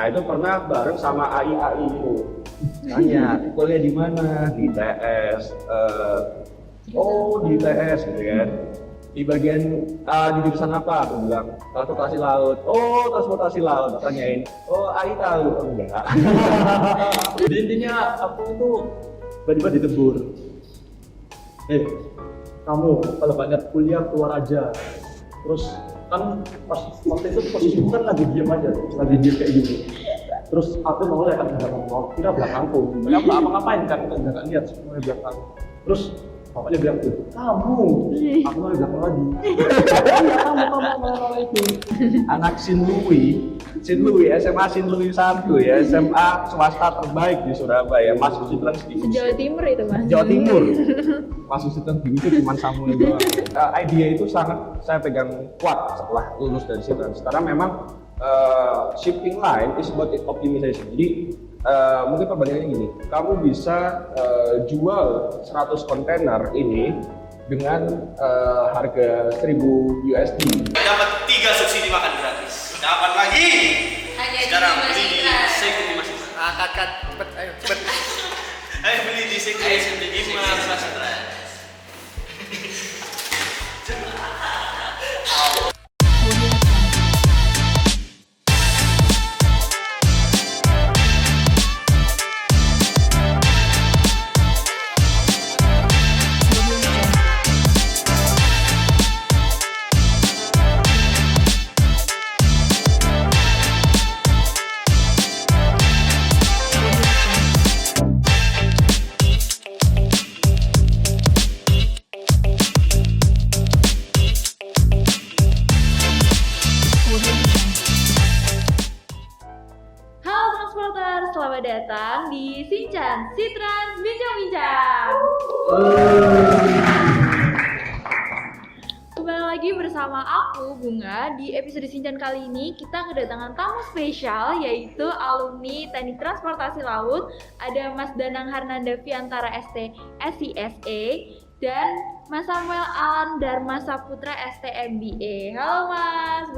Nah itu pernah bareng sama AI gitu. Tanya, kuliah di mana? Di TS. Di TS gitu kan. Di bagian di jurusan apa? Aku bilang transportasi laut. Oh, transportasi laut. Tanyain. Oh, AI tahu. Oh, enggak. Jadi intinya aku itu tiba-tiba ditegur. Kamu kalau nggak niat kuliah keluar aja. Terus kan pas waktu itu posisiku kan lagi diem aja, lagi diem kayak gini. Terus aku noleh kan nggak ngomong, kira belakangku. Kenapa ngapain kan? Nggak lihat semuanya belakang. Terus bapaknya bilang tuh, kamu, aku noleh belakang lagi. Iya kamu noleh itu. Anak Sin Louis, SMA Sin Louis 1 ya, SMA swasta terbaik di Surabaya. Masuk Sitran di Jawa Timur itu mas. Jawa Timur. Masuk Sitran di itu cuma Samuel doang. Idea itu sangat saya pegang kuat setelah lulus dari Sitran. Karena memang shipping line is about optimization. Jadi mungkin perbandingannya gini, kamu bisa jual 100 kontainer ini dengan harga 1.000 USD. Dapat 3 subsidi makan gratis. Dapat lagi. Hanya Sekarang di beli di Mas Itra. Sekti Mas Itra. Kat, cepet, ayo cepet. Ayo beli di Sekti Mas Itra. Halo transporter, selamat datang di Sinchan Sitran Bincang-Bincang. Kembali lagi bersama aku Bunga. Di episode Sinchan kali ini kita kedatangan tamu spesial yaitu alumni Teknik Transportasi Laut. Ada Mas Danang Harnanda Fiantara ST SISE dan Mas Samuel Alan Dharma Saputra ST MBA. Halo Mas,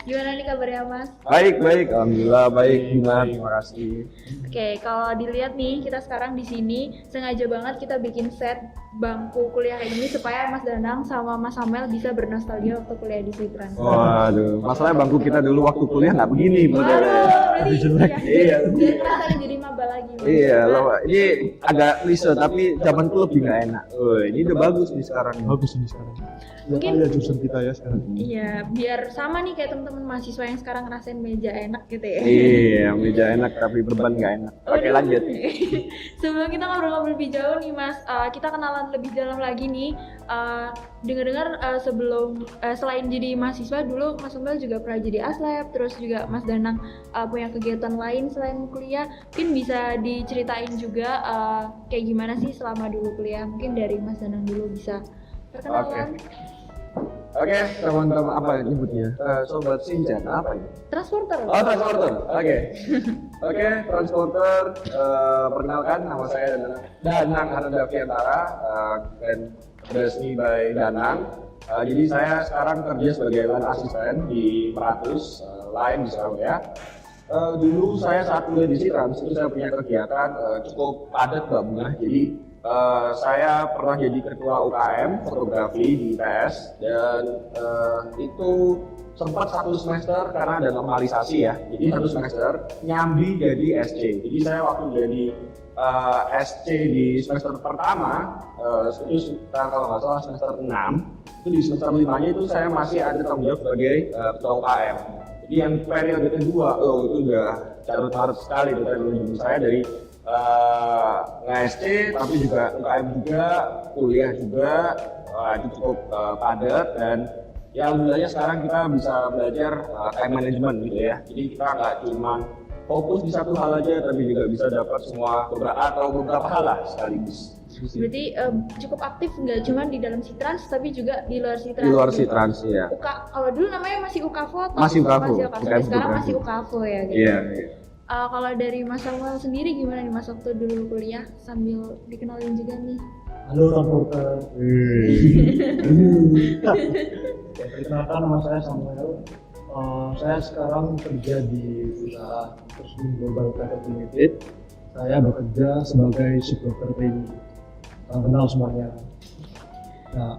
gimana nih kabarnya Mas? Baik, alhamdulillah baik, terima kasih. Oke, kalau dilihat nih kita sekarang di sini sengaja banget kita bikin set bangku kuliah kayak gini supaya Mas Danang sama Mas Samuel bisa bernostalgia waktu kuliah di Sitran. Waduh, masalahnya bangku kita dulu waktu kuliah nggak begini, Berarti Iya. biar kerasa jadi maba lagi. Mas. Iya, ini agak klise tapi zamanku lebih nggak enak. Ini udah bagus nih sekarang. Bagus ini sekarang. Mungkin- Mungkin ya jurusan kita ya sekarang. Iya, biar sama nih kayak teman-teman mahasiswa yang sekarang ngerasain meja enak gitu ya. Iya, meja enak tapi beban nggak enak. Oke, Aduh. lanjut. Sebelum kita ngobrol-ngobrol lebih jauh nih Mas, kita kenalan lebih dalam lagi nih. Dengar-dengar selain jadi mahasiswa dulu Mas Samuel juga pernah jadi aslab, terus juga Mas Danang punya kegiatan lain selain kuliah. Mungkin bisa diceritain juga kayak gimana sih selama dulu kuliah. Mungkin dari Mas Danang dulu bisa perkenalan. Oke, teman-teman apa nyebutnya? Sobat Sinchan apa ya? Transporter. Oh, transporter. Oke, transporter. Perkenalkan, nama saya Danang Harnanda Fiantara dan resmi by Danang. Jadi saya sekarang kerja sebagai line asisten di Meratus Line di Surabaya. Dulu saya saat kuliah di Sirams itu saya punya kegiatan cukup padat Mbak Bunga. Jadi saya pernah jadi ketua UKM fotografi di ITS dan itu sempat 1 semester karena ada normalisasi ya. Jadi 1 semester nyambi jadi SC. Jadi saya waktu jadi SC di semester pertama itu kalau nggak salah semester 6 itu di semester 5-nya itu saya masih ada tanggung jawab sebagai ketua UKM. Jadi yang periode kedua itu udah carut marut sekali dari saya dari nge-SC tapi juga UKM juga, kuliah juga, itu cukup padat dan ya alhamdulillahnya sekarang kita bisa belajar time management gitu ya. Jadi kita nggak cuma fokus di satu hal aja tapi juga bisa dapat semua beberapa hal lah sekaligus. Berarti cukup aktif nggak cuma di dalam Sitrans tapi juga di luar Sitrans. Di luar Sitrans ya. Kalau dulu namanya masih UKAVO atau Masih UKAVO, Masih bukan sekarang UKAVO. masih UKAVO ya gitu. Iya. Kalau dari Mas Samuel sendiri gimana nih Mas waktu dulu kuliah sambil dikenalin juga nih? Halo transporter. Perkenalkan nama saya Samuel. Saya sekarang kerja di perusahaan Persmin Global Private Limited. Saya bekerja sebagai shipbroker trainee. Kenal semuanya. Nah,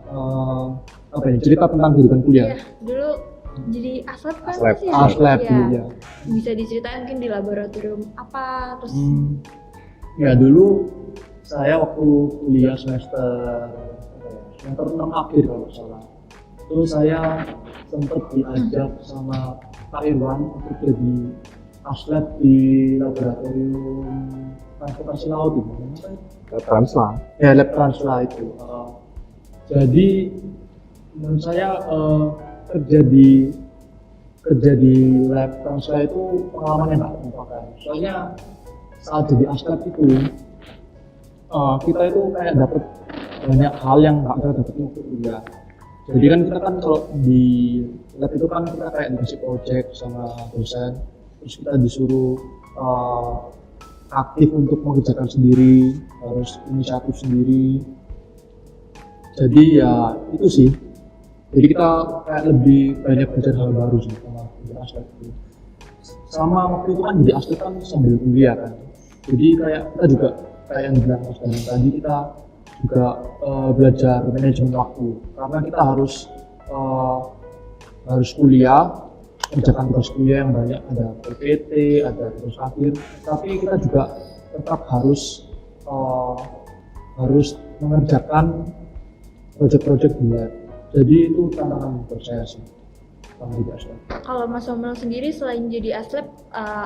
apa ya, cerita tentang kehidupan kuliah. Iya, dulu jadi aslab kan Aslab. Mas, ya? Aslab Iya. dulu ya. Bisa diceritain mungkin di laboratorium apa terus Ya dulu saya waktu kuliah semester 6 akhir kalau nggak salah. Terus saya sempat diajak sama Pak Irwan untuk jadi aslab di laboratorium transportasi laut itu. Transla. Ya, lab transla itu. Jadi menurut saya kerja di lab transla itu pengalaman yang nggak terlupakan. Soalnya saat jadi aslab itu kita itu kayak dapat banyak hal yang nggak kita dapetin waktu kuliah. Jadi kan kita kan kalau di lab itu kan kita kayak dikasih project sama dosen, terus kita disuruh aktif untuk mengerjakan sendiri, harus inisiatif sendiri. Jadi ya itu sih. Jadi kita kayak lebih banyak belajar hal baru sih sama di aslab itu. Sama waktu itu kan jadi aslab kan sambil kuliah kan. Jadi kayak kita juga kayak yang bilang Mas Danang tadi, kita juga belajar manajemen waktu karena kita harus kuliah, kerjakan tugas kuliah yang banyak, ada PPT, ada tugas akhir, tapi kita juga tetap harus mengerjakan proyek-proyek di lab. Jadi itu tantangan buat saya sih sama di aslab. kalau Mas Somel sendiri selain jadi aslab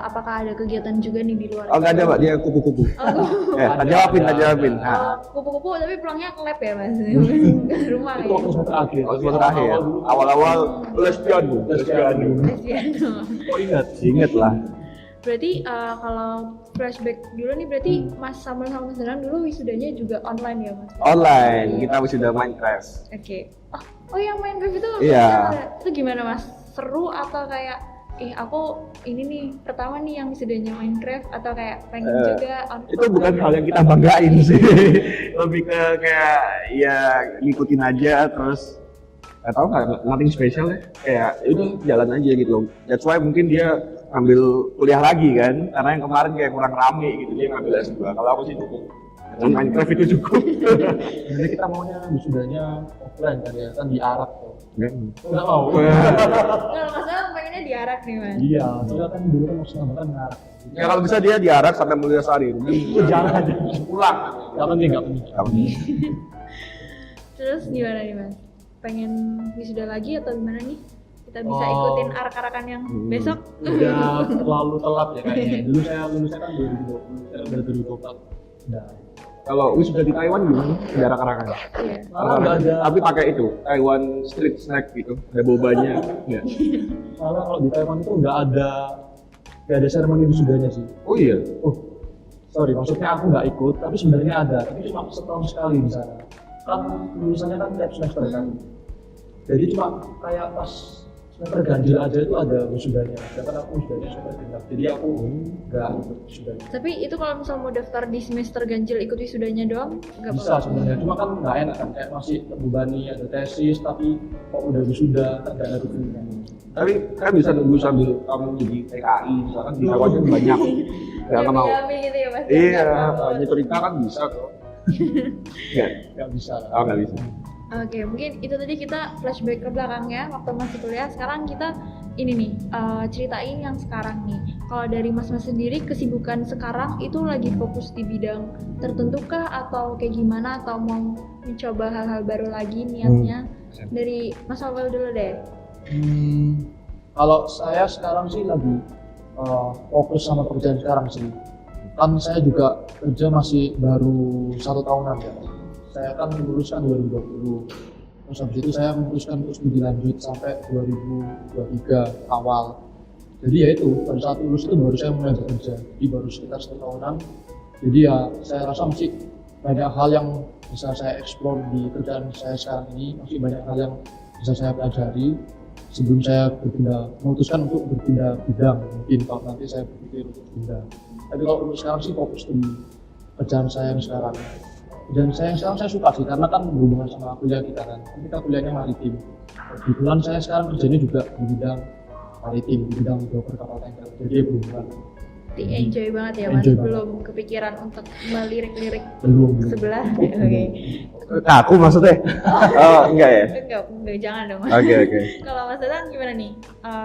apakah ada kegiatan juga nih di luar? Oh nggak ada Mbak, dia kupu-kupu. Tak jawabin. Nah, Kupu-kupu tapi pulangnya ke lab ya Mas? Ke rumah Itu ya? waktu semester akhir. kalau semester akhir, awal-awal lesbian bu. Piano. Oh ingat. Ingat lah. Berarti kalau flashback dulu nih berarti Mas Samuel sama Mas Danang dulu wisudanya juga online ya Mas? Online, kita sudah Minecraft. Oke. Oh yang Minecraft itu Iya. itu gimana Mas? Seru atau kayak aku ini nih pertama nih yang wisudanya Minecraft atau kayak pengen juga Itu bukan hal yang kita banggain sih. Lebih ke kayak ya ngikutin aja terus nggak tahu nggak nothing special ya. Kayak itu jalan aja gitu loh. That's why mungkin dia ambil kuliah lagi kan, karena yang kemarin kayak kurang rame gitu dia ngambil S2. Kalau aku sih cukup. Dan Minecraft itu cukup. Jadi kita maunya wisudanya offline kan ya, kan diarak tuh. Nggak mau. Kalau Mas Samuel pengennya diarak nih Mas? Iya, soalnya kan dulu kan maksudnya kan ngarak. Ya kalau bisa dia diarak sampai Mulyasari. Jangan aja. Pulang. Nggak penting, nggak penting. Terus gimana nih Mas? Pengen wisuda lagi atau gimana nih? Kita bisa Oh. ikutin arak-arakan yang besok? Udah terlalu telat ya kayaknya. Dulu saya lulusnya kan 2020, saya udah 2024. Udah. Kalau wisuda di Taiwan gimana? Jarak-arakan. Iya. Malah nggak ada. Tapi pakai itu Taiwan street snack gitu, ada bobanya. Ya. Soalnya kalau di Taiwan itu nggak ada seremoni wisudanya sih. Oh iya. Oh, sorry, maksudnya aku nggak ikut, tapi sebenarnya ada. Tapi cuma setahun sekali di sana. Kan lulusannya kan tiap semester kan. Jadi cuma kayak pas semester ganjil aja itu ada wisudanya. Sedangkan aku wisudanya semester genap. Jadi aku nggak ikut wisudanya. Tapi itu kalau misal mau daftar di semester ganjil ikut wisudanya doang nggak Bisa apa-apa? sebenarnya, cuma kan nggak enak kan, kayak masih terbebani ada tesis, tapi kok udah wisuda kan nggak ada rutinitasnya. Tapi kan bisa nunggu sambil kamu jadi TKI, misalkan di Taiwan kan banyak. Ya nggak mau. Ambil gitu ya Mas? Iya, Nggak nyetrika kan bisa kok. Nggak, Nggak bisa. oh nggak bisa. Oke, mungkin itu tadi kita flashback ke belakangnya waktu masih kuliah. Sekarang kita ini nih ceritain yang sekarang nih. Kalau dari Mas sendiri kesibukan sekarang itu lagi fokus di bidang tertentu kah atau kayak gimana atau mau mencoba hal-hal baru lagi niatnya? Dari Mas Awal dulu deh. Kalau saya sekarang sih lagi fokus sama pekerjaan sekarang sih. Kan saya juga kerja masih baru 1 tahunan ya. Saya kan lulus kan 2020. Terus habis itu saya memutuskan untuk studi lanjut sampai 2023 awal. Jadi ya itu, pada saat lulus itu baru saya mulai bekerja. Jadi baru sekitar 1 tahunan. Jadi ya saya rasa masih banyak hal yang bisa saya eksplor di kerjaan saya sekarang ini. Masih banyak hal yang bisa saya pelajari sebelum saya memutuskan untuk berpindah bidang. Mungkin kalau nanti saya berpikir untuk pindah. Tapi kalau untuk sekarang sih fokus di kerjaan saya yang sekarang. Dan saya suka sih karena kan berhubungan sama kuliah kita kan. Kita kuliahnya maritim. Kebetulan saya sekarang kerjanya juga di bidang maritim di bidang broker kapal tanker. Jadi berhubungan Enjoy banget ya Mas, Enjoy banget. belum kepikiran untuk melirik-lirik belum. sebelah. Oke. Aku maksudnya? Oh, enggak ya? Enggak, jangan dong Mas. Oke. Kalau Mas Datan gimana nih?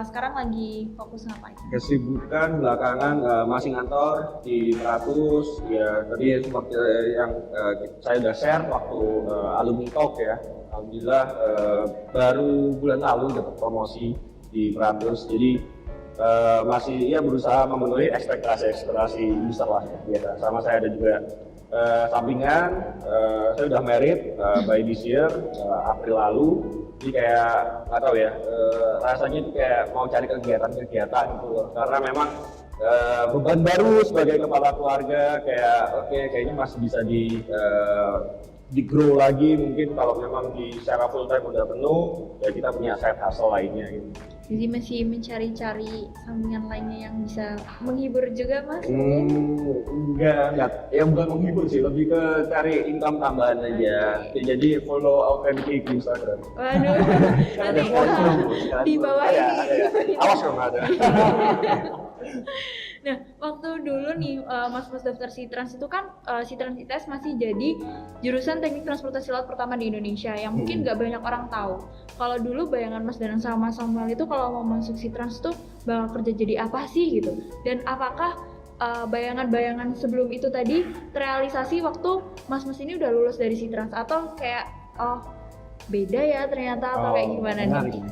Sekarang lagi fokus ngapain? Kesibukan belakangan masih ngantor di Meratus, ya tadi seperti yang saya udah share waktu alumni talk ya. Alhamdulillah baru bulan lalu dapat promosi di Meratus, jadi masih ya berusaha memenuhi ekspektasi user lah ya. Biasa. Sama saya ada juga sampingan, saya udah married by this year, April lalu. Jadi kayak nggak tahu ya, rasanya itu kayak mau cari kegiatan gitu loh. Karena memang beban baru sebagai kepala keluarga, kayak oke, kayaknya masih bisa di grow lagi mungkin kalau memang di secara full time udah penuh, ya kita punya side hustle lainnya gitu. Jadi masih mencari-cari sampingan lainnya yang bisa menghibur juga Mas? Enggak, ya bukan menghibur sih, lebih ke cari income tambahan aja. Ya, jadi follow authentic di Instagram. Waduh, nanti di bawah ini. Awas kalau nggak ada. Nah, waktu dulu nih Mas daftar Sitrans itu kan Sitrans ITS masih jadi jurusan teknik transportasi laut pertama di Indonesia yang mungkin nggak banyak orang tahu. Kalau dulu bayangan Mas Danang sama Mas Samuel itu kalau mau masuk Sitrans tuh bakal kerja jadi apa sih gitu? Dan apakah bayangan-bayangan sebelum itu tadi terrealisasi waktu Mas ini udah lulus dari Sitrans atau kayak oh beda ya ternyata atau kayak gimana nih?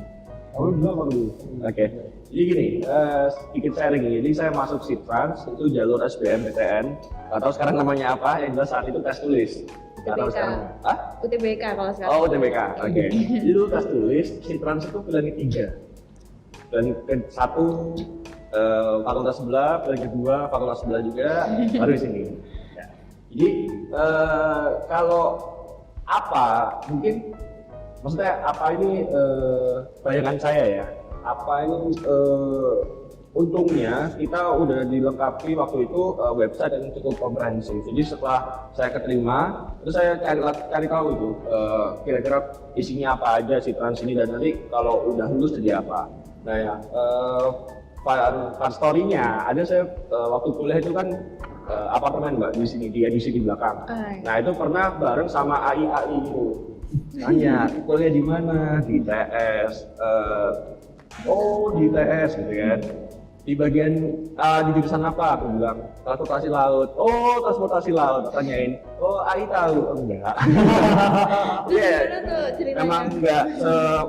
Oke. Jadi gini, sedikit sharing ini. Jadi saya masuk Sitrans itu jalur SBMPTN. Gak tahu sekarang namanya apa. Yang jelas saat itu tes tulis. Gak tahu UTBK. sekarang. Hah? UTBK kalau sekarang. Oh, UTBK. Oke. Jadi itu tes tulis. Sitrans itu pilihan ketiga. Pilihan satu fakultas sebelah, pilihan kedua fakultas sebelah juga, baru di sini. Ya. Jadi kalau apa mungkin maksudnya apa ini bayangan saya ya, apa ini untungnya kita udah dilengkapi waktu itu website yang cukup komprehensif. Jadi setelah saya keterima, terus saya cari tahu itu kira-kira isinya apa aja si Trans ini, dan nanti kalau udah lulus jadi apa. Nah ya, fun story-nya ada, saya waktu kuliah itu kan apartemen Mbak di sini, di edisi di belakang. Nah itu pernah bareng sama AI gitu. Tanya, kuliah di mana? Di ITS. Oh, di ITS gitu kan. Di bagian di jurusan apa? Aku bilang transportasi laut. Oh, transportasi laut. Tanyain. Oh, AI tahu? Enggak. Iya. Emang enggak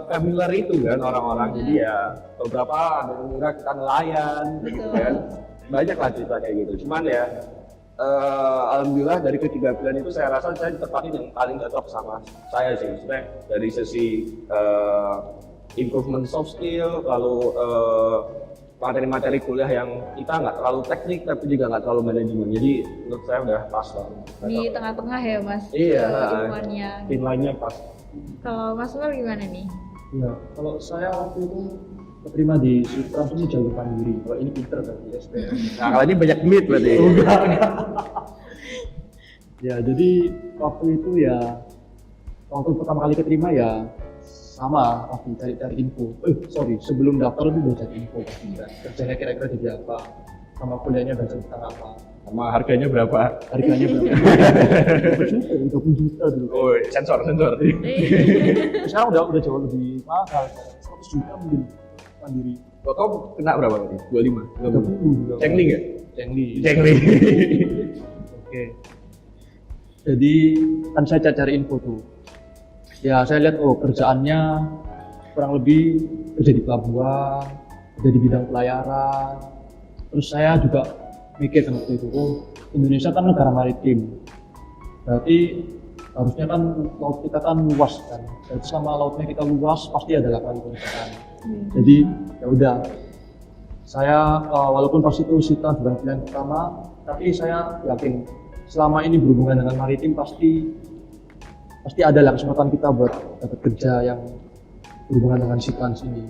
familiar itu kan orang-orang. Jadi ya beberapa ada yang mengira kita nelayan gitu kan. Banyak lah cerita kayak gitu. Cuman ya alhamdulillah dari ketiga pilihan itu saya rasa saya tepatin yang paling cocok sama saya sih. Maksudnya dari sisi improvement soft skill, lalu materi-materi kuliah yang kita nggak terlalu teknik tapi juga nggak terlalu manajemen. Jadi menurut saya udah pas banget. Di tengah-tengah ya Mas? Iya. Ilmuannya. Tim lainnya pas. Kalau Mas Mel gimana nih? Ya, kalau saya waktu itu keterima di Sitrans ini jalur mandiri. Wah ini pinter kan di SPM. Nah kalau ini banyak duit berarti. Enggak. Ya jadi waktu itu ya, waktu pertama kali keterima ya sama pasti cari info. Sebelum daftar itu udah cari info pasti kan. Kerjanya kira-kira jadi apa, sama kuliahnya belajar tentang apa, Sama harganya berapa? harganya berapa. 30 juta dulu. Oh, sensor. Sekarang udah jauh lebih mahal, 100 juta mungkin mandiri. Kau kena berapa berarti? 25? 30. Cengli nggak? Cengli. Oke. Jadi kan saya cari info tuh. Ya saya lihat kerjaannya kurang lebih kerja di pelabuhan, kerja di bidang pelayaran. Terus saya juga mikir kan waktu itu, Indonesia kan negara maritim. Berarti harusnya kan laut kita kan luas kan. Dan selama lautnya kita luas pasti ada lapangan pekerjaan. Jadi ya udah. Saya walaupun pas itu Sita bukan pilihan pertama, tapi saya yakin selama ini berhubungan dengan maritim pasti ada lah kesempatan kita buat dapat kerja yang berhubungan dengan Sitrans ini.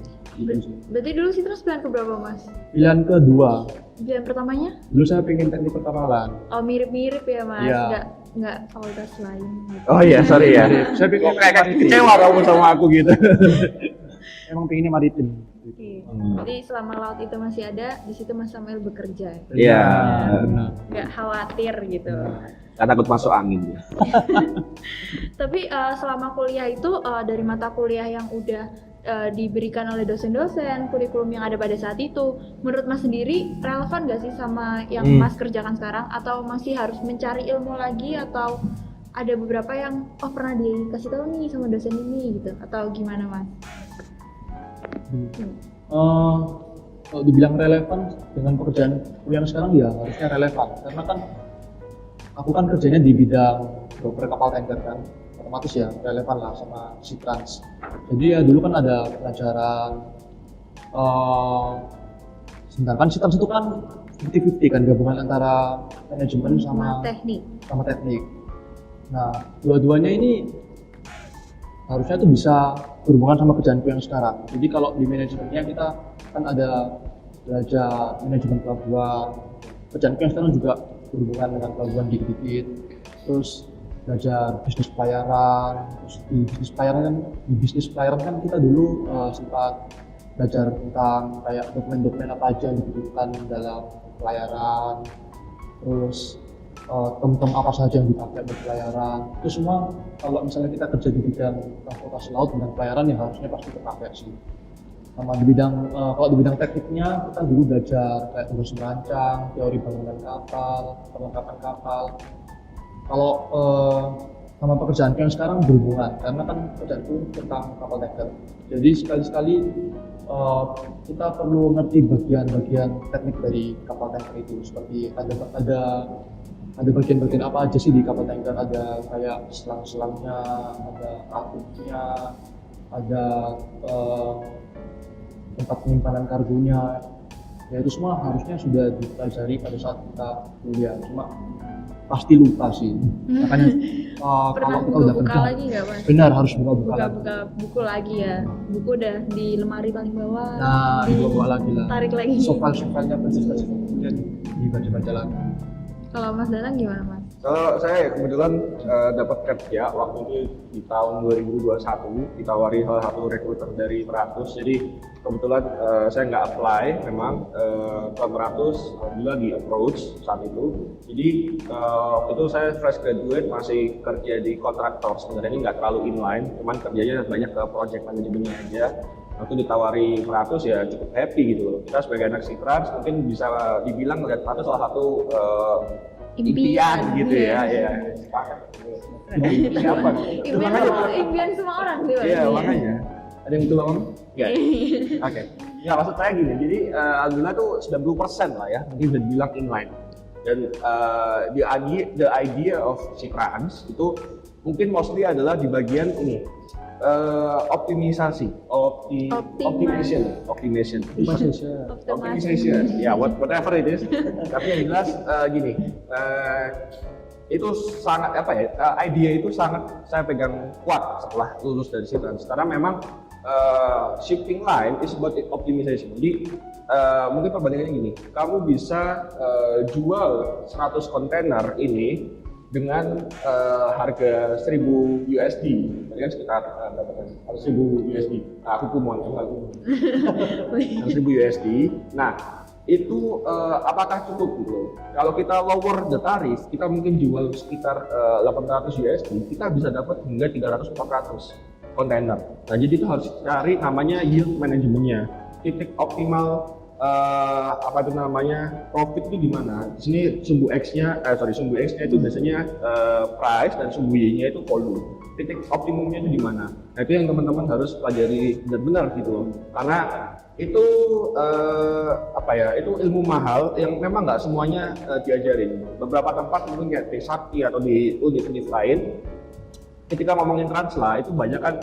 Berarti dulu Sitrans pilihan keberapa Mas? Pilihan kedua. Pilihan pertamanya? Dulu saya pengen teknik perkapalan. Oh mirip-mirip ya Mas? Iya. Nggak fakultas lain gitu. Oh iya, sorry ya. Saya pengen Kayak kecewa kamu sama aku gitu. Emang pengennya maritim. Oke. Jadi selama laut itu masih ada, di situ Mas Samuel bekerja. Iya. Benar. Nggak khawatir gitu. Nggak takut masuk angin ya. Tapi selama kuliah itu dari mata kuliah yang udah diberikan oleh dosen-dosen, kurikulum yang ada pada saat itu, menurut Mas sendiri relevan nggak sih sama yang Mas kerjakan sekarang? Atau masih harus mencari ilmu lagi? Atau ada beberapa yang pernah dikasih tahu nih sama dosen ini gitu? Atau gimana Mas? Kalau dibilang relevan dengan pekerjaan kuliah sekarang ya harusnya relevan, karena kan aku kan kerjanya di bidang broker kapal tanker kan, otomatis ya relevan lah sama Sitrans. Jadi ya dulu kan ada pelajaran sebentar kan Sitrans itu kan 50-50 kan, gabungan antara manajemen sama teknik. Nah, dua-duanya ini harusnya tuh bisa berhubungan sama kerjaanku yang sekarang. Jadi kalau di manajemennya kita kan ada belajar manajemen pelabuhan, kerjaanku yang sekarang juga berhubungan dengan pelabuhan dikit-dikit. Terus belajar bisnis pelayaran. Terus di bisnis pelayaran kan kita dulu sempat belajar tentang kayak dokumen-dokumen apa aja yang dibutuhkan dalam pelayaran. Terus tem-tem apa saja yang dipakai untuk pelayaran. Itu semua kalau misalnya kita kerja di bidang transportasi laut dan pelayaran ya harusnya pasti terpakai sih. Sama di bidang kalau di bidang tekniknya kita dulu belajar kayak tugas merancang, teori bangunan kapal, perlengkapan kapal. Kalau sama pekerjaanku yang sekarang berhubungan, karena kan pekerjaanku tentang kapal tanker. Jadi sekali-sekali kita perlu ngerti bagian-bagian teknik dari kapal tanker itu, seperti ada bagian-bagian apa aja sih di kapal tanker, ada kayak selang-selangnya, ada rakupnya, ada tempat penyimpanan kargonya. Ya itu semua harusnya sudah dipelajari pada saat kita kuliah, cuma pasti lupa sih. Makanya kalau kita udah buka kerja, lagi nggak Mas? benar harus buka-buka lagi. Buka buku lagi ya. Buku udah di lemari paling bawah. Nah, dibawa lagi lah. Tarik lagi. Soal-soalnya prinsip-prinsip kemudian dibaca-baca lagi. Kalau Mas Danang gimana Mas? Kalau saya kebetulan dapat kerja waktu itu di tahun 2021, ditawari salah satu rekruter dari Meratus. Jadi kebetulan saya nggak apply, memang ke Meratus alhamdulillah di approach saat itu. Jadi waktu itu saya fresh graduate, masih kerja di kontraktor. Sebenarnya ini nggak terlalu inline, cuman kerjanya banyak ke project manajemennya aja. Waktu ditawari Meratus ya cukup happy gitu loh. Kita sebagai anak Sitrans mungkin bisa dibilang melihat Meratus salah satu impian gitu ya. Impian apa? Impian semua orang sih. Iya makanya. Ada yang betul ngomong? Enggak. Oke. Ya maksud saya gini. Jadi alhamdulillah tuh 90% lah ya. Mungkin bisa dibilang inline. Dan the idea of Sitrans itu mungkin mostly adalah di bagian ini. Optimization, ya whatever it is. Tapi yang jelas gini, itu sangat idea itu sangat saya pegang kuat setelah lulus dari Sitrans. Karena memang shipping line is about optimization. Jadi mungkin perbandingannya gini, kamu bisa jual 100 kontainer ini dengan harga 1000 USD, berarti kan sekitar berapa kan? 1000 USD. Aku kumon, 1000 USD. Nah, itu apakah cukup gitu? Kalau kita lower the tarif, kita mungkin jual sekitar 800 USD, kita bisa dapat hingga 300-400 kontainer. Nah, jadi itu harus cari namanya yield manajemennya, titik optimal profit itu di mana? Di sini sumbu X-nya itu biasanya price dan sumbu Y-nya itu volume. Titik optimumnya itu di mana? Nah, itu yang teman-teman harus pelajari benar-benar gitu loh. Karena itu itu ilmu mahal yang memang nggak semuanya diajarin. Beberapa tempat mungkin kayak Trisakti atau di unit-unit lain, ketika ngomongin transla itu banyak kan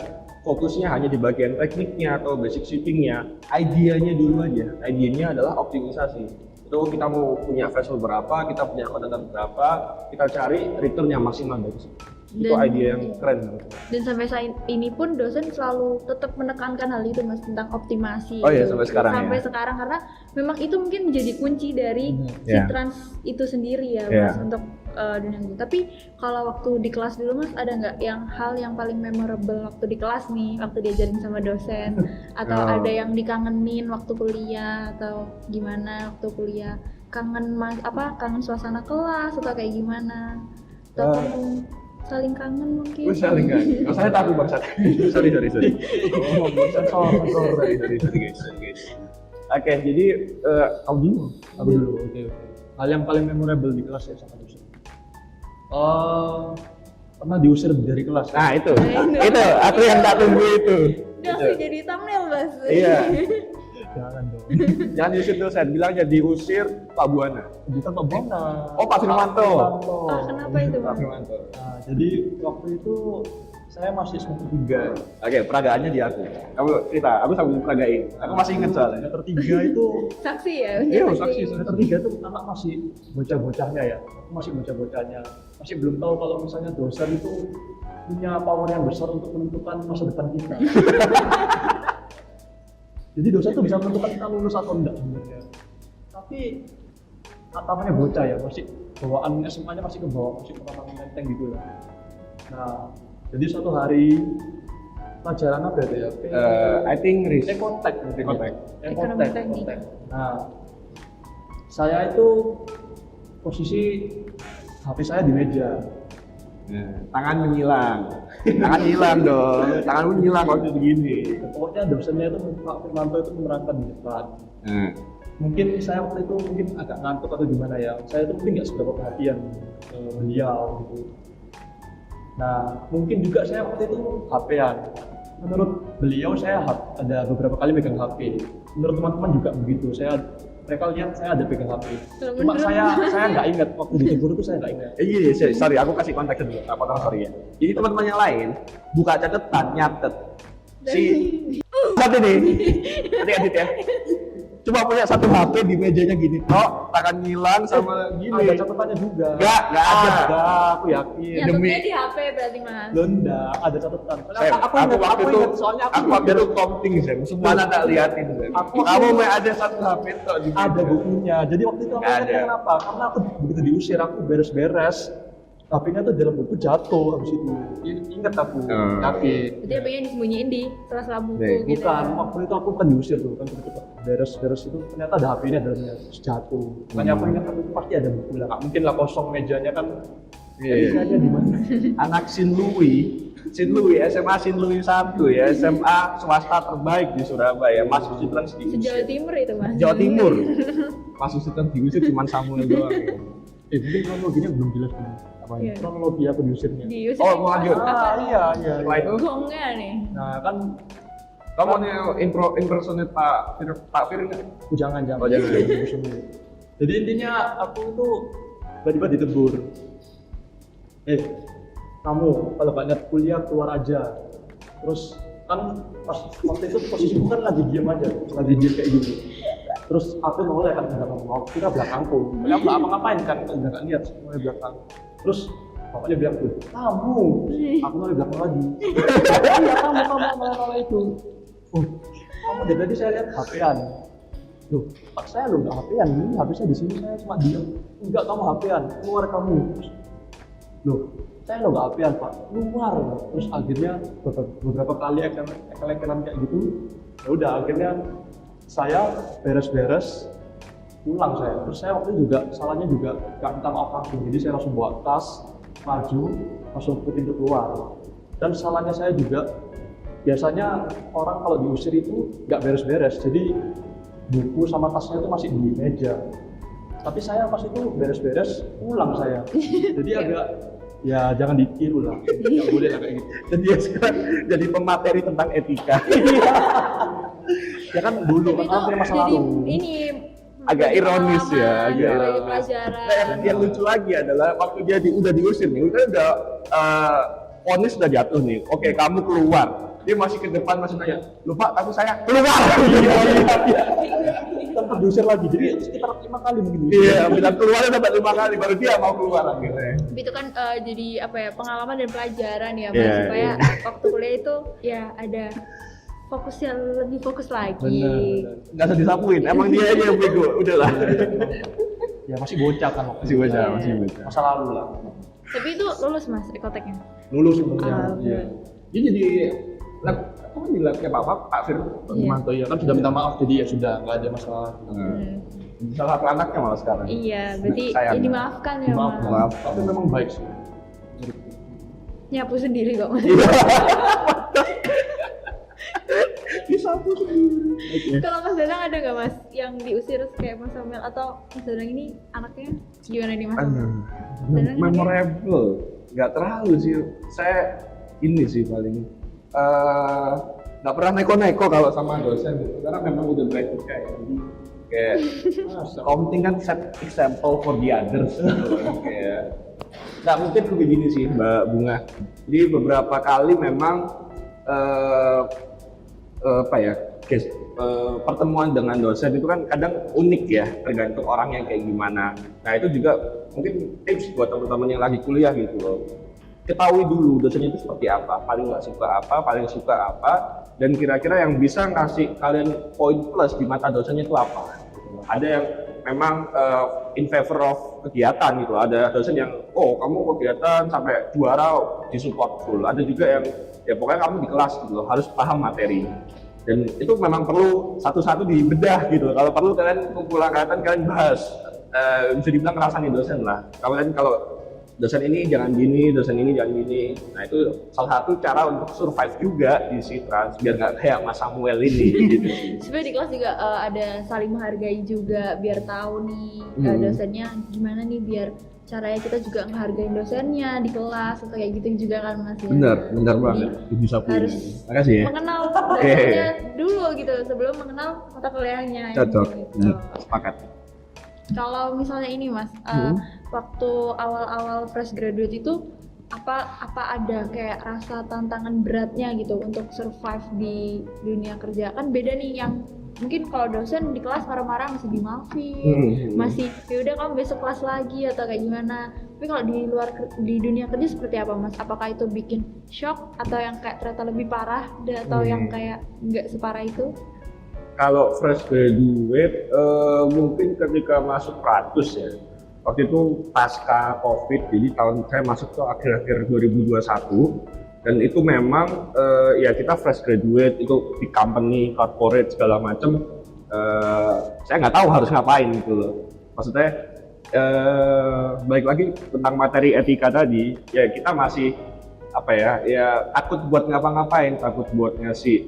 fokusnya hanya di bagian tekniknya atau basic shippingnya. Idenya dulu aja. Idenya adalah optimisasi. Itu kita mau punya vessel berapa, kita punya kontainer berapa, kita cari return yang maksimal dari situ. Itu ide yang keren. Dan sampai saat ini pun dosen selalu tetap menekankan hal itu Mas, tentang optimasi. Oh iya, sampai sekarang sampai sekarang, karena memang itu mungkin menjadi kunci dari Sitrans itu sendiri ya Mas, untuk dunia itu. Tapi kalau waktu di kelas dulu Mas ada nggak yang hal yang paling memorable waktu di kelas nih, waktu diajarin sama dosen, atau Oh. ada yang dikangenin waktu kuliah atau gimana waktu kuliah? Kangen kangen suasana kelas atau kayak gimana? Atau kamu saling kangen mungkin? Gue saling kan. Saya takut bangsat. Sorry. Sensor. Sorry guys. Oke, jadi kamu dulu. Aku dulu. Oke. Hal yang paling memorable di kelas ya sama dosen. Pernah diusir dari kelas. Nah itu Itu. aku yang tak tunggu itu. Udah langsung jadi thumbnail Mas. Iya. Jangan dong. Jangan diusir dosen, bilang jadi diusir Pak Buana. Bukan Pak Bona. Oh, Pak Firmanto. Ah, kenapa itu Pak Mas? Firmanto. Nah, jadi waktu itu saya masih semester 3. Oke, peragaannya di aku. Kamu cerita, aku sambil peragain. Aku masih ingat soalnya. Semester 3 itu Saksi ya? Iya, Saksi. saksi. semester 3 itu anak masih bocah-bocahnya ya. Aku masih bocah-bocahnya. Masih belum tahu kalau misalnya dosen itu punya power yang besar untuk menentukan masa depan kita. Jadi dosen itu bisa menentukan kita lulus atau enggak sebenarnya. Tapi namanya bocah ya, masih bawaan SMA-nya masih ke bawah, masih kurang menteng gitu lah. Nah, jadi suatu hari pelajaran apa itu ya? I think risk. Ekotek. Ekotek. Ekonomi teknik. Nah, saya itu posisi HP saya di meja. Tangan menghilang. Tangan hilang dong. Tanganmu hilang waktu begini. Pokoknya dosennya itu Pak Firmanto itu menerangkan di depan. Mungkin saya waktu itu mungkin agak ngantuk atau gimana ya. Saya itu mungkin nggak seberapa perhatian ke beliau gitu. Nah, mungkin juga saya waktu itu HP-an. Menurut beliau saya ada beberapa kali megang HP. Menurut teman-teman juga begitu. Mereka lihat saya ada pegang HP. Cuma saya nggak ingat waktu ditegur itu saya nggak ingat. Iya, sorry, aku kasih konteks dulu. Sorry ya. Jadi teman-teman yang lain buka catatan, nyatet. Satu nih, adik-adik ya. Cuma punya satu HP di mejanya gini, tangan ngilang sama gini. Ada catatannya juga. Nggak ada. Aku yakin. Nyatutnya di HP berarti Mas. Londa, ada catatan. Sam, aku waktu itu, aku waktu itu counting Sam, semuanya tak liatin Sam. Kamu mau ada satu HP tok di Ada meja. bukunya. Jadi waktu itu aku Nggak ingatnya ada. kenapa? Karena aku begitu diusir, aku beres-beres. HP-nya tuh dalam buku jatuh habis itu. Ingat aku, yakin. Berarti HP-nya disembunyiin di sela-sela buku Nih, gitu. Bukan, ya. waktu itu aku kan diusir tuh kan begitu beres-beres itu ternyata ada HP-nya dalamnya terus jatuh. Makanya aku ingat aku pasti ada buku lah. Nggak mungkin lah kosong mejanya kan. Iya. Mejanya di mana? Anak Sin Louis, SMA Sin Louis 1 ya, SMA swasta terbaik di Surabaya. Mas Susitran Se-Jawa Timur itu Mas. Jawa Timur. Mas Susitran diusir cuma Samuel doang. Mungkin kronologinya belum jelas kan. Iya. Kronologi aku diusirnya. Diusir. Oh, mau lanjut. Iya. Setelah itu, Gongnya nih. Nah kan kamu mau impersonate Pak Fir nggak? jangan. Oh, jangan. Jadi intinya aku itu tiba-tiba ditegur. Kamu kalau nggak niat kuliah keluar aja. Terus kan pas waktu itu posisiku kan lagi diam aja, lagi diam kayak gitu. Terus aku noleh kan nggak ngomong, kita belakangku. Aku nggak apa-ngapain kan, nggak niat semuanya belakang. Terus bapaknya bilang tuh, kamu, aku noleh belakang lagi. Iya kamu noleh itu. Oh, kamu dari tadi saya lihat HP-an. Loh, Pak saya lo nggak HP-an, ini HP saya di sini saya cuma diam. Enggak, kamu HP-an, keluar kamu. Loh, saya lo nggak HP-an Pak, keluar. Terus akhirnya beberapa kali ekal-ekalan kayak gitu. Ya udah akhirnya saya beres-beres pulang saya. Terus saya waktu itu juga salahnya juga nggak minta maaf langsung. Jadi saya langsung bawa tas, maju, langsung ke pintu keluar. Dan salahnya saya juga biasanya orang kalau diusir itu nggak beres-beres. Jadi buku sama tasnya itu masih di meja. Tapi saya pas itu beres-beres pulang saya. Jadi agak ya jangan ditiru lah. Nggak boleh lah kayak gitu. Dan dia sekarang jadi pemateri tentang etika. Ya kan dulu kan hampir masa jadi lalu. ini Agak ironis ya, agak sebagai ironis. pelajaran. Yang lucu lagi adalah waktu dia udah diusir nih, udah vonis udah jatuh nih. Oke, kamu keluar. Dia masih ke depan masih nanya, lupa aku saya keluar. Tempat diusir lagi, jadi sekitar 5 kali mungkin. Iya, bilang keluarnya dapat 5 kali baru dia mau keluar akhirnya. Tapi itu kan jadi apa ya, pengalaman dan pelajaran ya Mas, Iya, supaya iya. waktu kuliah itu ya ada fokus yang lebih fokus lagi. Benar. Nggak usah disapuin, emang dia aja yang bego, udahlah. ya masih bocah kan waktu Masih itu. bocah, Iya. masih bocah. Masa lalu lah. Tapi itu lulus mas ekoteknya. Lulus sebenarnya. Iya. Dia jadi lab, apa di labnya Pak Firman Manto ya kan sudah minta maaf jadi ya sudah nggak ada masalah. Salah satu anaknya malah sekarang. Iya, berarti Sayang. ya dimaafkan ya Maaf, mas. Maaf. tapi memang baik sih. Nyapu sendiri kok mas. Disapu sendiri. Kalau Mas Danang ada nggak mas yang diusir kayak Mas Samuel atau Mas Danang ini anaknya gimana nih mas? Danang Memorable, nggak terlalu sih. Saya ini sih paling nggak pernah neko-neko kalau sama dosen gitu. Karena memang udah belajar kayak jadi kayak accounting kan set example for the others gitu. Kayak nggak mungkin kayak begini sih Mbak Bunga. Jadi beberapa kali memang apa ya guys, pertemuan dengan dosen itu kan kadang unik ya, tergantung orang yang kayak gimana. Nah itu juga mungkin tips buat teman-teman yang lagi kuliah gitu loh. Ketahui dulu dosennya itu seperti apa, paling nggak suka apa, paling suka apa, dan kira-kira yang bisa ngasih kalian poin plus di mata dosennya itu apa. Ada yang memang in favor of kegiatan gitu, ada dosen yang oh kamu kegiatan sampai juara disupport full, ada juga yang ya pokoknya kamu di kelas gitu loh, harus paham materi. Dan itu memang perlu satu-satu dibedah gitu. Kalau perlu kalian kumpul angkatan, kalian bahas. Bisa dibilang ngerasain dosen lah. Kalian kalau dosen ini jangan gini, dosen ini jangan gini. Nah itu salah satu cara untuk survive juga di Sitrans biar nggak kayak Mas Samuel ini. Gitu. Sebenarnya di kelas juga ada saling menghargai juga biar tahu nih dosennya gimana nih biar caranya kita juga menghargai dosennya di kelas atau kayak gitu juga kan mas ya. Bener banget. Bisa Harus Makasih ya. mengenal dosennya dulu gitu sebelum mengenal mata kuliahnya. Cocok. Gitu. Sepakat. Kalau misalnya ini mas, waktu awal-awal fresh graduate itu apa ada kayak rasa tantangan beratnya gitu untuk survive di dunia kerja kan beda nih yang mungkin kalau dosen di kelas marah-marah masih dimaafin, masih ya udah kamu besok kelas lagi atau kayak gimana. Tapi kalau di dunia kerja seperti apa mas? Apakah itu bikin shock atau yang kayak ternyata lebih parah atau yang kayak nggak separah itu? Kalau fresh graduate mungkin ketika masuk Pratus ya. Waktu itu pasca Covid, jadi tahun saya masuk tuh akhir-akhir 2021. Dan itu memang ya kita fresh graduate itu di company, corporate segala macem saya nggak tahu harus ngapain gitu loh. Maksudnya balik lagi tentang materi etika tadi, ya kita masih apa ya takut buat ngapa-ngapain, takut buat ngasih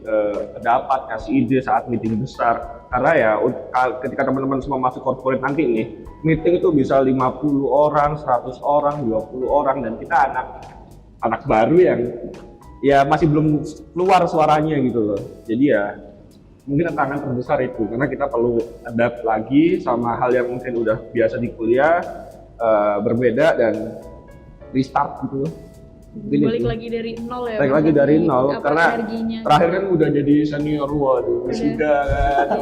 pendapat, ngasih ide saat meeting besar. Karena ya ketika teman-teman semua masuk corporate nanti nih, meeting itu bisa 50 orang, 100 orang, 20 orang, dan kita anak baru yang ya masih belum keluar suaranya gitu loh. Jadi ya mungkin tantangan terbesar itu karena kita perlu adapt lagi sama hal yang mungkin udah biasa di kuliah, berbeda dan restart gitu loh. Balik lagi dari nol ya. Balik lagi dari nol karena energinya. terakhir kan udah jadi senior waduh sudah kan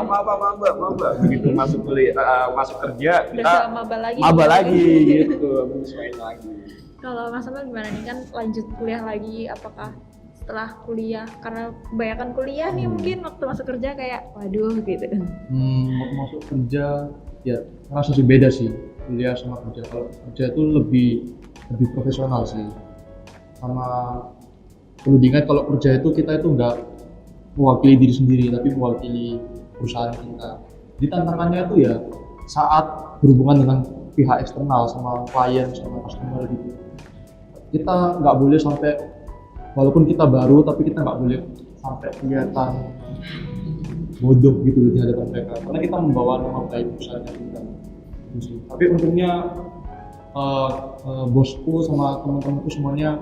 maba begitu masuk kuliah masuk kerja Udah kita maba lagi gitu main lagi. Kalau Mas Samuel gimana nih kan lanjut kuliah lagi apakah setelah kuliah karena kebanyakan kuliah nih mungkin waktu masuk kerja kayak waduh gitu. Waktu masuk kerja ya rasa sih beda sih kuliah sama kerja. Kalau kerja itu lebih profesional sih. Sama perlu diingat kalau kerja itu kita itu nggak mewakili diri sendiri tapi mewakili perusahaan kita. Jadi tantangannya itu ya saat berhubungan dengan pihak eksternal sama klien sama customer gitu. Kita nggak boleh sampai walaupun kita baru tapi kita nggak boleh sampai kelihatan bodoh gitu di hadapan mereka karena kita membawa nama baik perusahaan kita. Tapi untungnya bosku sama teman-temanku semuanya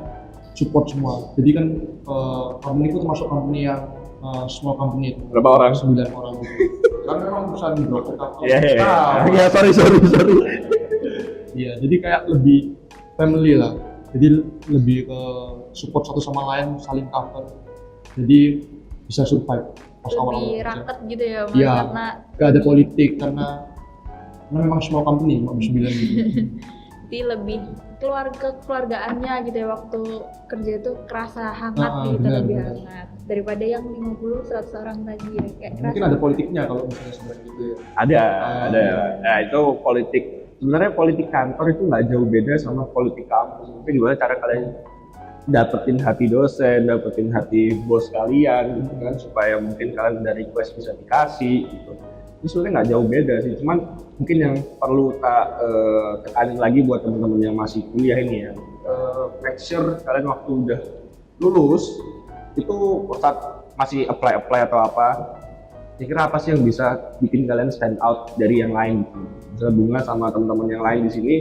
support semua. Jadi kan company itu termasuk company yang small company itu. Berapa orang? 9 orang gitu. Karena memang perusahaan broker kapal. Ya sorry. Iya, jadi kayak lebih family lah. Jadi lebih ke support satu sama lain, saling cover. Jadi bisa survive pas awal-awal. Lebih raket gitu ya Mas Iya, karena gak ada politik karena memang small company, cuma 9 gitu. jadi lebih keluargaannya gitu ya, waktu kerja itu kerasa hangat gitu, benar, lebih benar. hangat daripada yang 50-100 orang tadi ya, kayak kerasa. Mungkin ada politiknya kalau misalnya seperti itu ya. Ada. Nah, itu politik. Sebenarnya politik kantor itu nggak jauh beda sama politik kampus. Tapi gimana cara kalian dapetin hati dosen, dapetin hati bos kalian gitu kan, supaya mungkin kalian dari request bisa dikasih gitu. Ini sebenarnya nggak jauh beda sih, cuman mungkin yang perlu tekanin lagi buat teman-teman yang masih kuliah ini ya, make sure kalian waktu udah lulus itu saat masih apply atau apa, kira-kira apa sih yang bisa bikin kalian stand out dari yang lain gitu. Misalnya Bunga sama teman-teman yang lain di sini,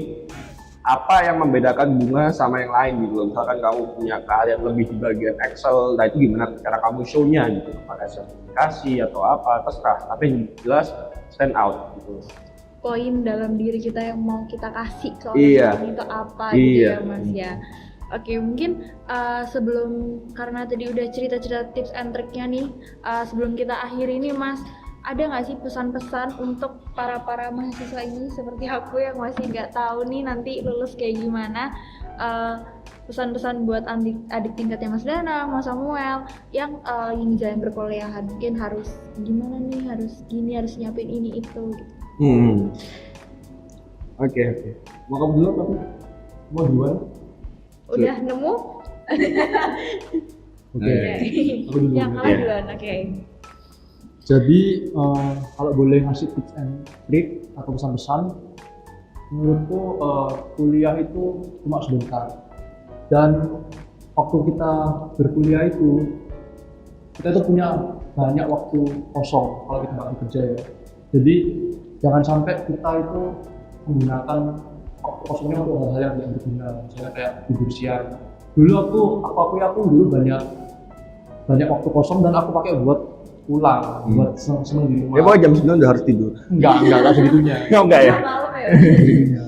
apa yang membedakan Bunga sama yang lain gitu loh. Misalkan kamu punya keahlian lebih di bagian Excel, nah itu gimana cara kamu show-nya gitu, pakai sertifikasi atau apa, terserah, tapi yang jelas stand out gitu. Poin dalam diri kita yang mau kita kasih ke Iya. orang itu apa gitu Iya. ya Mas ya. Oke, mungkin sebelum, karena tadi udah cerita-cerita tips and triknya nih, sebelum kita akhiri ini Mas, ada nggak sih pesan-pesan untuk para mahasiswa ini seperti aku yang masih nggak tahu nih nanti lulus kayak gimana? Pesan-pesan buat adik tingkatnya Mas Danang, Mas Samuel yang ingin jalan perkuliahan, mungkin harus gimana nih, harus gini, harus nyiapin ini itu gitu. Oke. Mau kamu dulu apa? Mau duluan? Udah nemu? Oke. Aku dulu. Yang kalah duluan, oke. Jadi kalau boleh ngasih tips and trick atau pesan-pesan, menurutku kuliah itu cuma sebentar. Dan waktu kita berkuliah itu, kita tuh punya banyak waktu kosong kalau kita nggak bekerja ya. Jadi jangan sampai kita itu menggunakan waktu kosongnya untuk hal-hal yang tidak berguna, misalnya kayak tidur siang. Dulu aku dulu banyak waktu kosong dan aku pakai buat pulang, buat seneng di rumah. Ya pokoknya jam 9 udah harus tidur. Enggak segitunya. Enggak ya? Malam ya? Segitunya.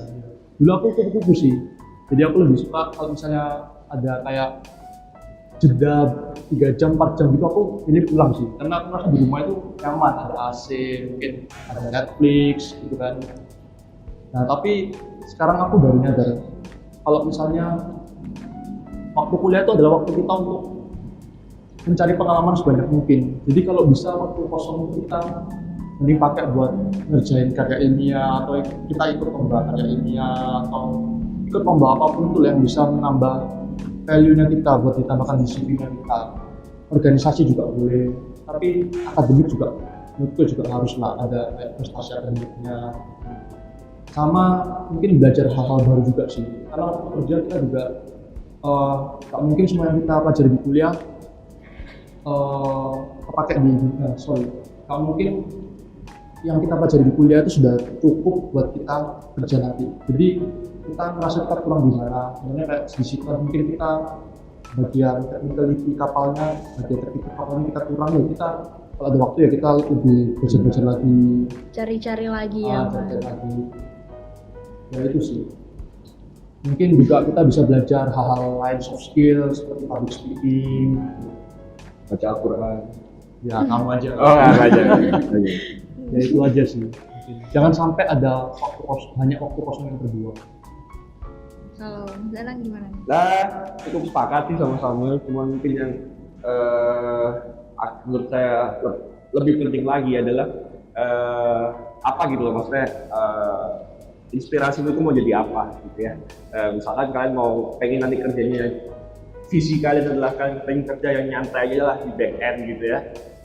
Dulu aku kupu-kupu sih. Jadi aku lebih suka kalau misalnya ada kayak jeda 3 jam, 4 jam gitu, aku ini pulang sih. Karena aku merasa di rumah itu nyaman, ada AC, mungkin ada Netflix gitu kan. Nah tapi sekarang aku baru nyadar kalau misalnya waktu kuliah itu adalah waktu kita untuk mencari pengalaman sebanyak mungkin. Jadi kalau bisa waktu kosong kita mending pakai buat ngerjain karya ilmiah, atau kita ikut lomba karya ilmiah, atau ikut lomba apapun itu yang bisa menambah value-nya kita, buat ditambahkan di CV-nya kita. Organisasi juga boleh, tapi akademik juga menurutku juga haruslah ada kayak prestasi akademiknya. Sama mungkin belajar hal-hal baru juga sih, karena waktu kerja kita juga gak mungkin semua yang kita pelajari di kuliah kepake di gak mungkin yang kita pelajari di kuliah itu sudah cukup buat kita kerja nanti. Jadi kita merasa kita kurang di mana, sebenarnya kayak di situ mungkin kita bagian meneliti kapalnya, bagian terkait kapalnya kita kurang ya, kita kalau ada waktu ya kita lebih belajar lagi, Cari-cari lagi ya Mas. cari lagi. Ya itu sih. Mungkin juga kita bisa belajar hal-hal lain, soft skill seperti public speaking, Baca Al-Quran. ya kamu aja. Oh enggak aja. Ya itu aja sih. Jangan sampai ada banyak waktu kosong yang berdua. Kalau Mas Danang gimana? Nah, cukup sepakat sih sama Samuel, cuma mungkin yang menurut saya lebih penting lagi adalah apa gitu loh, maksudnya inspirasi itu mau jadi apa gitu ya. Misalkan kalian mau pengen nanti kerjanya, visi kalian adalah kalian pengen kerja yang nyantai aja lah di back end gitu ya,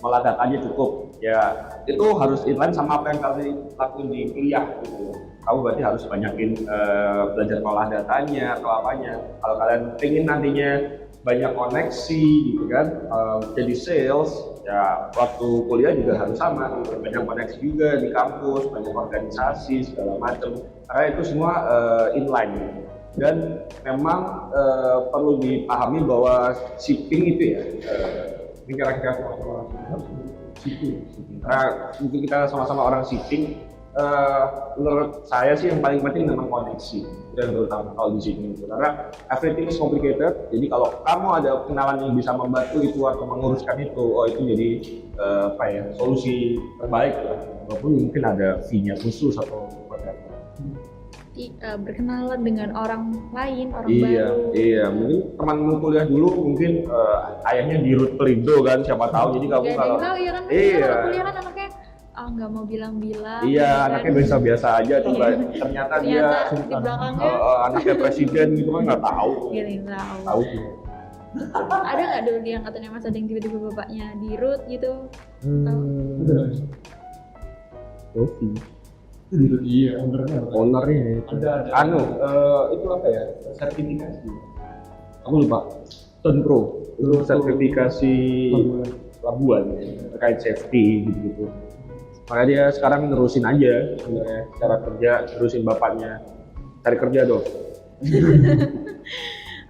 malah data aja cukup ya, itu harus inline sama apa yang kalian lakuin di kuliah gitu. Kamu berarti harus banyakin belajar olah datanya atau apanya. Kalau kalian pengen nantinya banyak koneksi gitu kan, jadi sales ya, waktu kuliah juga harus sama gitu. Banyak koneksi juga di kampus, banyak organisasi segala macam, karena itu semua inline gitu. Dan memang perlu dipahami bahwa shipping itu ya, ini kira-kira shipping. Karena mungkin kita sama-sama orang shipping, menurut saya sih yang paling penting memang koneksi, dan terutama kalau di sini gitu. Karena everything is complicated, jadi kalau kamu ada kenalan yang bisa membantu itu atau menguruskan itu, oh itu jadi apa ya, solusi terbaik lah, walaupun mungkin ada fee-nya khusus atau whatever. berkenalan dengan orang lain, orang Iya, baru. iya. Mungkin temanmu kuliah dulu mungkin ayahnya di Rut Perindo kan, siapa tahu. Jadi kamu Gak ada kalau yang tahu ya kan, iya. kalau kuliah kan anaknya nggak mau bilang-bilang. Iya, ya kan? anaknya biasa-biasa aja coba. Ternyata dia di belakangnya anaknya presiden gitu kan nggak tahu. Gila, Tahu. ada nggak dulu yang katanya Mas ada yang tiba-tiba bapaknya di root gitu? Yofi. Iya, ownernya. Ownernya itu. Ada. Itu apa ya? Sertifikasi. Aku lupa. Pro. Itu sertifikasi pelabuhan terkait safety gitu-gitu. Makanya dia sekarang nerusin aja sebenarnya cara kerja, nerusin bapaknya cari kerja dong.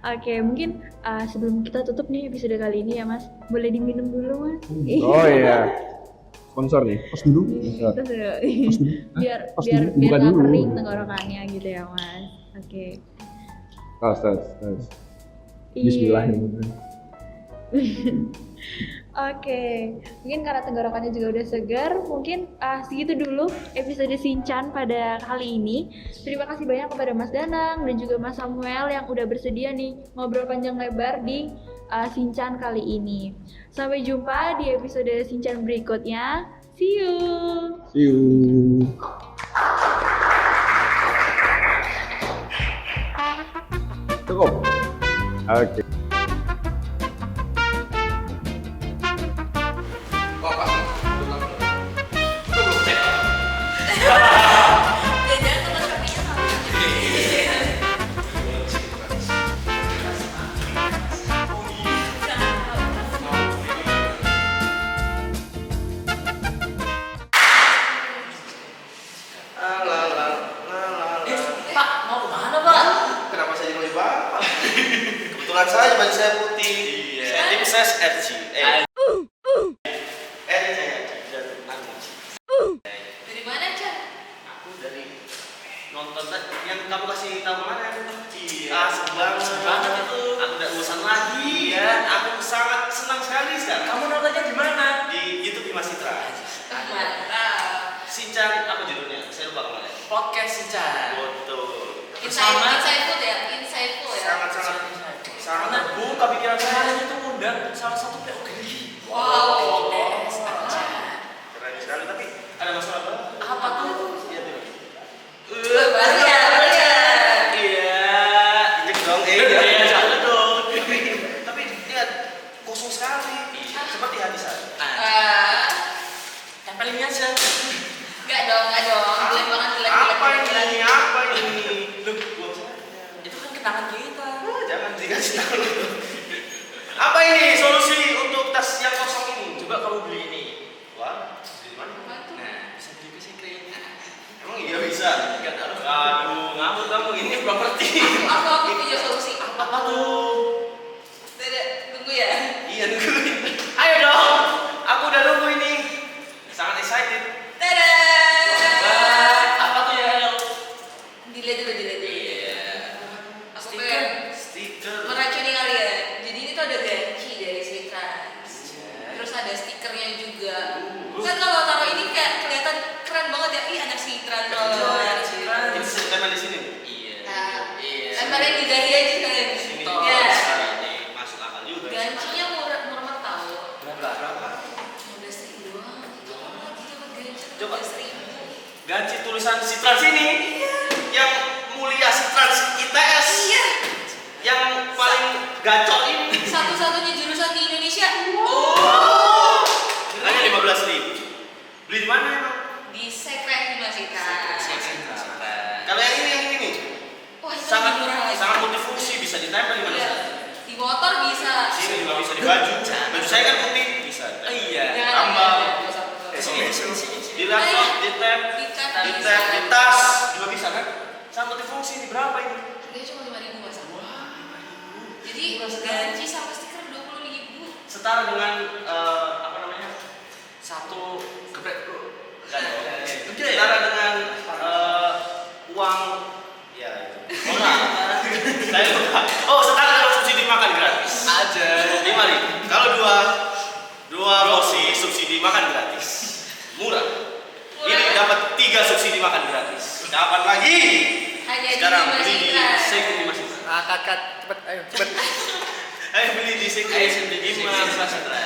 Oke, mungkin sebelum kita tutup nih episode kali ini ya Mas, boleh diminum dulu Mas? Oh iya. Sponsor nih. Pas dulu. Terus, biar Pas biar dulu, biar buka nggak dulu. kering tenggorokannya gitu ya Mas. Oke. Tes. Iya. Bismillahirrahmanirrahim. Oke, mungkin karena tenggorokannya juga udah segar, mungkin segitu dulu episode Sinchan pada kali ini. Terima kasih banyak kepada Mas Danang dan juga Mas Samuel yang udah bersedia nih ngobrol panjang lebar di Sinchan kali ini. Sampai jumpa di episode Sinchan berikutnya. See you! See you. Cukup. Oke. Oh, Pak. Itu belum cek. Jangan teman kaminya sama. Pak, mau kemana Pak? Kenapa saya dipanggil Bapak? Kebetulan saja baju saya putih. Saya tim ses RG. Dari mana Chan? Aku dari nonton yang kamu kasih tahu kemarin. Iya. Asik banget itu. Aku udah bosan lagi ya. Aku sangat senang sekali sekarang. Kamu nontonnya di mana? Di YouTube di Mas Citra. Mantap. Sinchan apa judulnya? Saya lupa kemarin. Podcast sih Chan. Betul. Insightful ya, insightful ya. Sangat terbuka pikiran saya. itu ngundang salah satu POG. Wow. Keren sekali tapi ada masalah apa? Apa tuh? Iya tuh. Baru ya. Iya, injek dong. Iya, jangan dong. Tapi lihat kosong sekali. Seperti hati saya. Tempelin aja. Enggak dong. Jelek banget, jelek. Apa ini? Apa ini? Loh, buat saya. Itu kan kenangan kita. Jangan dikasih tahu. Apa ini solusi untuk tas yang kosong ini? Coba kamu beli ini. Wah, di mana? Nah, bisa beli ke secret. Emang iya bisa? Enggak tahu. Aduh, ngawur kamu ini properti. Aku punya solusi. Apa tuh? Tidak, tunggu ya. Iya nungguin. Ayo dong. Aku udah nunggu ini. Sangat excited. Dadah. Apa tuh ya? Dilihat dulu. Iya. Aku pengen Stiker. meracuni kalian. Jadi ini tuh ada ganci dari Citrans. Terus ada stikernya juga. Kan kalau taruh ini kayak kelihatan keren banget ya. Ih, anak Citrans loh. Anak Citrans. Ini setempel di sini. Iya. Tempelin di dahi aja kalian. Sini. Ya. Ini masuk akal juga. Gancinya murah tahu. Berapa? 15.000 doang. Gitu kan ganci. Coba. 15.000. Ganti tulisan Citrans ini. Yang mulia Citrans ITS. Iya. Yang paling gacor ini. Satu-satunya jurusan di Indonesia. Oh. Hanya 15.000. Beli di mana emang? Di Secret Mas Citra. Kalau yang ini nih. Wah, itu Sangat lebih murah lagi. sangat multifungsi, bisa ditempel di mana Iya. saja. Di motor bisa. Sini juga bisa di baju. Baju saya kan putih, bisa. Iya. Tambah. Sini. Di laptop, di tab, Di tab di bisa. tab, di tas juga bisa kan? Sangat multifungsi. Ini berapa ini? Harganya cuma 5.000 Mas. Jadi ganci sama stiker 20.000. Setara dengan apa namanya? Satu geprek bro. Setara dengan uang ya itu. Oh, enggak. Saya lupa. Oh, setara dengan subsidi makan gratis. Aja. 5.000. Kalau dua porsi subsidi makan gratis. Murah. Ini dapat 3 subsidi makan gratis. Kapan lagi? Hanya Sekarang Mas beli di Citra. Secret Mas. Kat, cepet, ayo, cepet. Ayo beli di Secret Mas Citra.